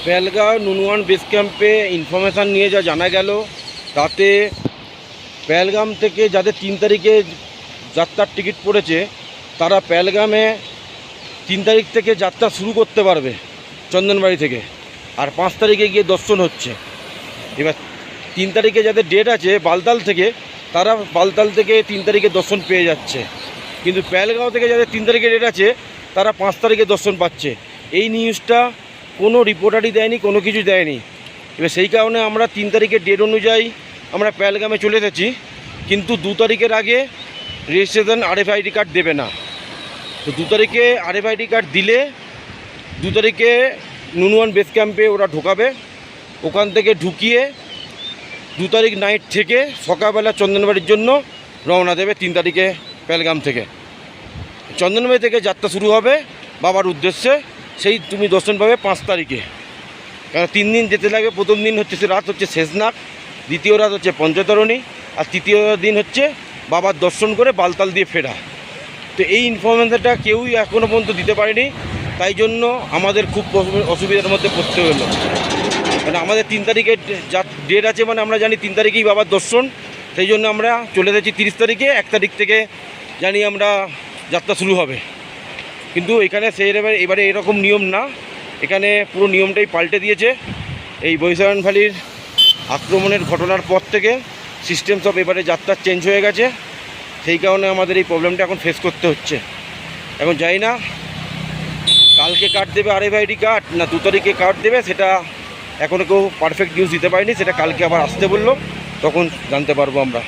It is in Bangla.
পেহেলগাঁও নুনওয়ান বেস ক্যাম্পে ইনফরমেশান নিয়ে যা জানা গেল, তাতে পেহেলগাম থেকে যাদের 3 তারিখে যাত্রার টিকিট পড়েছে, তারা পেহেলগামে 3 তারিখ থেকে যাত্রা শুরু করতে পারবে চন্দনবাড়ি থেকে, আর 5 তারিখে গিয়ে দর্শন হচ্ছে। এবার 3 তারিখে যাদের ডেট আছে বালতাল থেকে, তারা বালতাল থেকে 3 তারিখে দর্শন পেয়ে যাচ্ছে। কিন্তু পেহেলগাঁও থেকে যাদের 3 তারিখে ডেট আছে, তারা 5 তারিখে দর্শন পাচ্ছে। এই নিউজটা কোনো রিপোর্টারই দেয়নি, কোনো কিছু দেয়নি। এবার সেই কারণে আমরা 3 তারিখের ডেট অনুযায়ী আমরা পেহেলগামে চলে এসেছি, কিন্তু 2 তারিখের আগে রেজিস্ট্রেশন RFID কার্ড দেবে না। তো 2 তারিখে RFID কার্ড দিলে 2 তারিখে নুনওয়ান বেস ক্যাম্পে ওরা ঢোকাবে। ওখান থেকে ঢুকিয়ে 2 তারিখ নাইট থেকে সকালবেলা চন্দনবাড়ির জন্য রওনা দেবে 3 তারিখে পেহেলগাম থেকে। চন্দনবাড়ি থেকে যাত্রা শুরু হবে বাবার উদ্দেশ্যে, সেই তুমি দর্শন পাবে 5 তারিখে। কারণ 3 দিন যেতে লাগে। প্রথম দিন হচ্ছে সে রাত হচ্ছে শেষনাগ, দ্বিতীয় রাত হচ্ছে পঞ্চতরণী, আর তৃতীয় দিন হচ্ছে বাবার দর্শন করে বালতাল দিয়ে ফেরা। তো এই ইনফরমেশনটা কেউই এখনও পর্যন্ত দিতে পারেনি, তাই জন্য আমাদের খুব অসুবিধার মধ্যে পড়তে হলো। মানে আমাদের 3 তারিখে ডেট আছে, মানে আমরা জানি 3 তারিখেই বাবার দর্শন, সেই জন্য আমরা চলে এসেছি 30 তারিখে। 1 তারিখ থেকে জানি আমরা যাত্রা শুরু হবে। কিন্তু এখানে এবারে এরকম নিয়ম না, এখানে পুরো নিয়মটাই পাল্টে দিয়েছে। এই বৈশাখান ভ্যালির আক্রমণের ঘটনার পর থেকে সিস্টেম সব এবারে যাত্রা চেঞ্জ হয়ে গেছে। সেই কারণে আমাদের এই প্রবলেমটা এখন ফেস করতে হচ্ছে। এখন জানি না কালকে কার্ড দেবে RFID কার্ড না 2 তারিখে কার্ড দেবে, সেটা এখনও কেউ পারফেক্ট নিউজ দিতে পারেনি। সেটা কালকে আবার আসতে বললো, তখন জানতে পারবো আমরা।